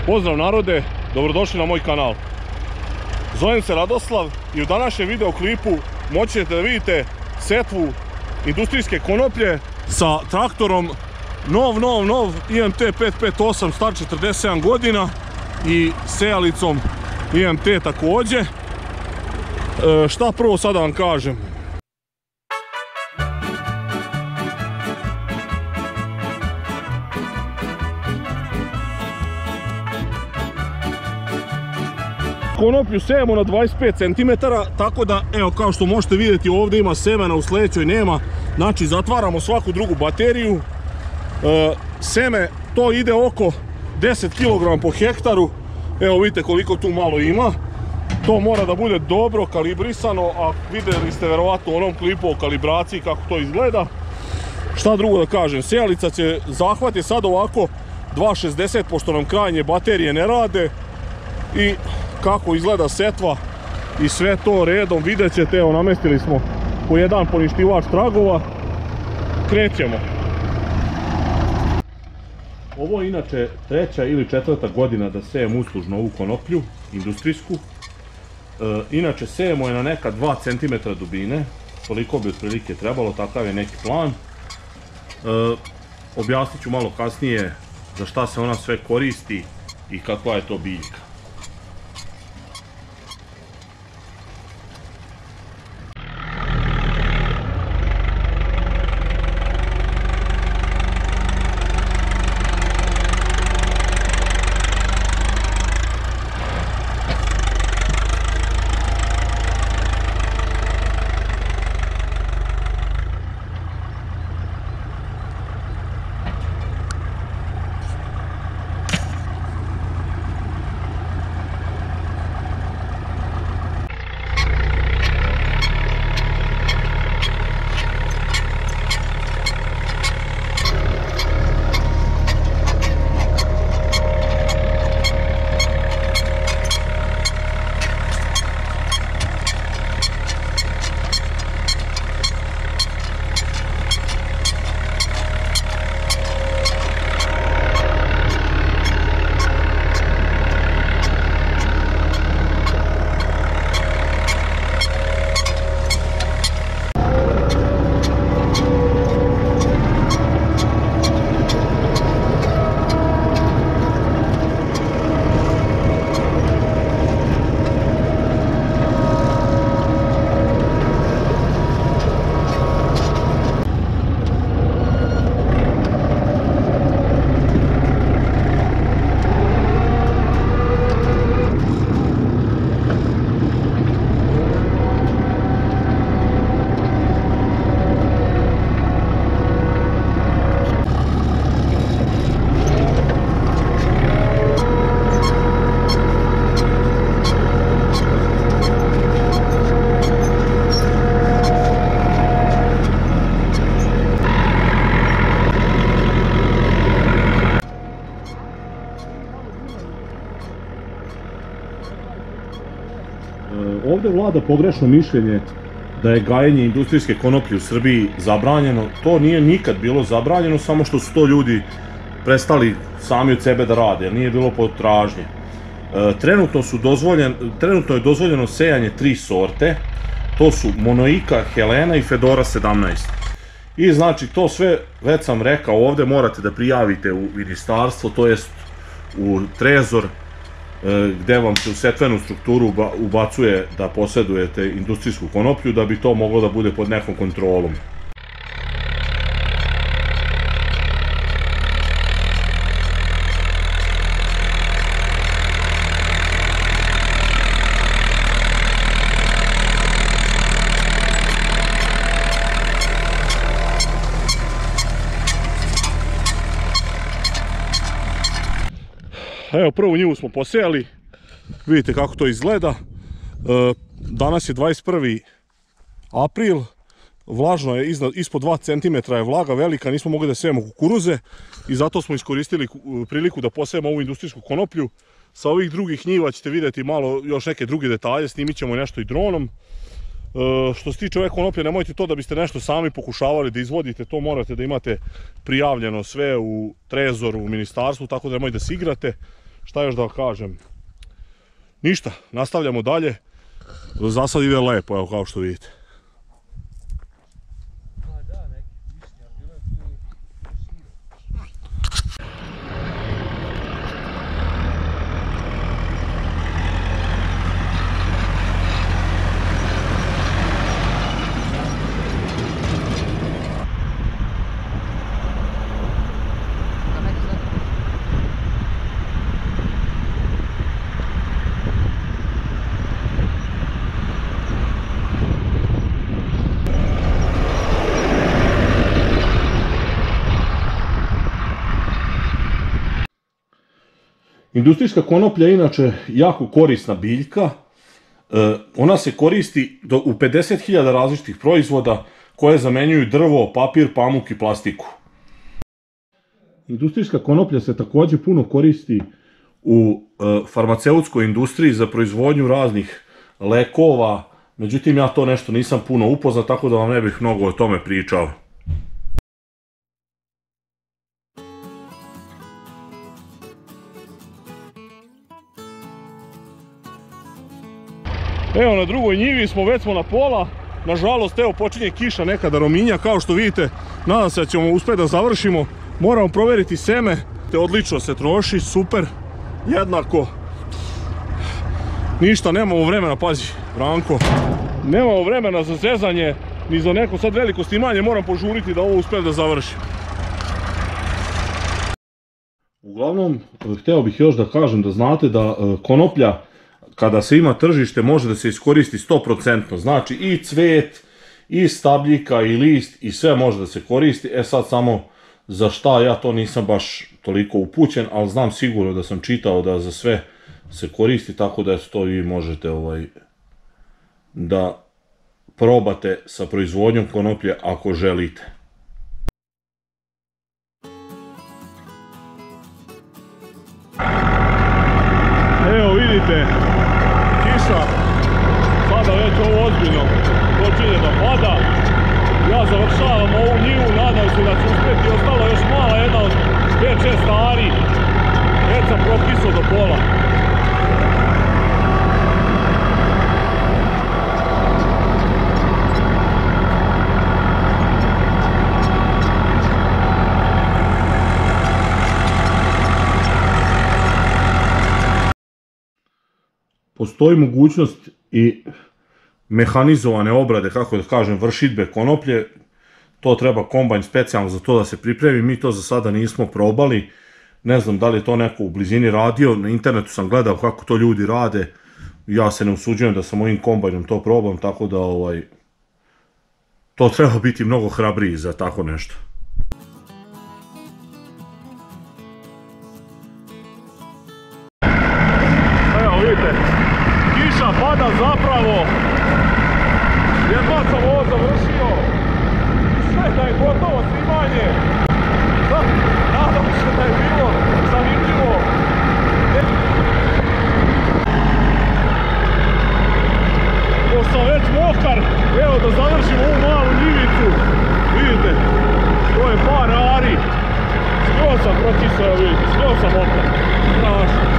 Pozdrav narode, dobrodošli na moj kanal. Zovem se Radoslav i u današnjem videoklipu moći ćete da vidite setvu industrijske konoplje sa traktorom nov IMT 558 star 47 godina i sejalicom IMT također. Šta prvo sad da vam kažem? Konoplju sejemo na 25 cm, tako da, evo, kao što možete vidjeti, ovdje ima semena, u sljedećoj nema. Znači, zatvaramo svaku drugu bateriju. Seme, to ide oko 10 kg po hektaru. Evo, vidite koliko tu malo ima. To mora da bude dobro kalibrisano, a vidjeli ste verovatno u onom klipu o kalibraciji kako to izgleda. Šta drugo da kažem, sejalica će zahvati sad ovako 2,60 pošto nam krajnje baterije ne rade. I kako izgleda setva i sve to redom vidjet ćete. Evo, namestili smo po jedan poništivač tragova. Krećemo. Ovo je inače 3. ili 4. godina da sejem uslužno ovu konoplju, industrijsku. Inače sejemo je na neka 2 cm dubine, toliko bi otprilike trebalo, takav je neki plan. Objasnit ću malo kasnije za šta se ona sve koristi i kakva je to biljka. Ovdje vlada pogrešno mišljenje da je gajenje industrijske konoplje u Srbiji zabranjeno. To nije nikad bilo zabranjeno, samo što su to ljudi prestali sami od sebe da rade, jer nije bilo potražnje. Trenutno je dozvoljeno sejanje 3 sorte, to su Monoika, Helena i Fedora 17. I znači to sve, već sam rekao, ovdje morate da prijavite u ministarstvo, to jest u Trezor, gdje vam se u setvenu strukturu ubacuje da posjedujete industrijsku konoplju, da bi to moglo da bude pod nekom kontrolom. Evo, prvu njivu smo posejali, vidite kako to izgleda. Danas je 21. april, vlažno je, ispod 2 cm je vlaga velika, nismo mogli da sejemo kukuruze i zato smo iskoristili priliku da posejemo ovu industrijsku konoplju. Sa ovih drugih njiva ćete vidjeti malo još neke druge detalje, snimit ćemo nešto i dronom. Što se tiče ove konoplje, nemojte to da biste nešto sami pokušavali da izvodite, to morate da imate prijavljeno sve u Trezoru, u ministarstvu, tako da nemojte da se igrate. Šta još da kažem? Ništa, nastavljamo dalje. Za sad ide lepo, evo kao što vidite. Industrijska konoplja je inače jako korisna biljka. Ona se koristi u 50.000 različitih proizvoda koje zamenjuju drvo, papir, pamuk i plastiku. Industrijska konoplja se također puno koristi u farmaceutskoj industriji za proizvodnju raznih lekova, međutim ja to nešto nisam puno upoznat, tako da vam ne bih mnogo o tome pričao. Evo na drugoj njivi smo, već smo na pola. Nažalost, evo počinje kiša neka da rominja, kao što vidite. Nadam se da ćemo uspjeti da završimo. Moramo provjeriti seme, te odlično se troši, super, jednako. Ništa, nemamo vremena, pazi, Branko. Nemamo vremena za zezanje, ni za neko sad veliko snimanje, moram požuriti da ovo uspijem da završim. Uglavnom, htio bih još da kažem da znate da konoplja, kada se ima tržište, može da se iskoristi 100%, znači i cvet, i stabljika, i list, i sve može da se koristi. Sad samo za šta, ja to nisam baš toliko upućen, ali znam sigurno da sam čitao da za sve se koristi, tako da to vi možete da probate sa proizvodnjom konoplje ako želite. Evo vidite, kiša, sada već ovo ozbiljno počinje da pada. Ja završavam ovu njivu, nadam se da ću uspjeti, ostala još mala jedna od 5-6 stari. Već sam prokisao do pola. Postoji mogućnost i mehanizovane obrade, kako da kažem, vršidbe konoplje. To treba kombajn specijalno za to da se pripremi, mi to za sada nismo probali. Ne znam da li je to neko u blizini radio, na internetu sam gledao kako to ljudi rade. Ja se ne usuđujem da sa mojim kombajnom to probam, tako da to treba biti mnogo hrabriji za tako nešto. Evo vidite, kiša pada zapravo. Jedva sam ovo završio. Sve da je gotovo snimanje. Nadam se da je bilo zanimljivo. Pošto sam već mokar, evo da završim ovu malu njivicu. Vidite, to je par ari. Skoro sam prokisao, vidite, skoro sam mokar. Strašno.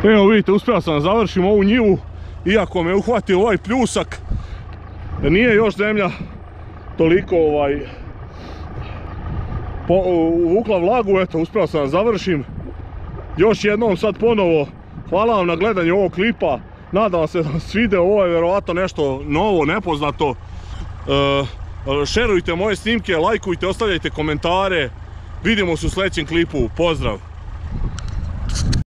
Evo vidite, uspio sam da završim ovu njivu, iako me uhvatio ovaj pljusak. Nije još zemlja toliko uvukla vlagu, eto uspio sam da završim. Još jednom sad ponovo hvala vam na gledanju ovog klipa, nadam se da vam svide, ovo je vjerovatno nešto novo, nepoznato. Šerujte moje snimke, lajkujte, ostavljajte komentare, vidimo se u sljedećem klipu, pozdrav!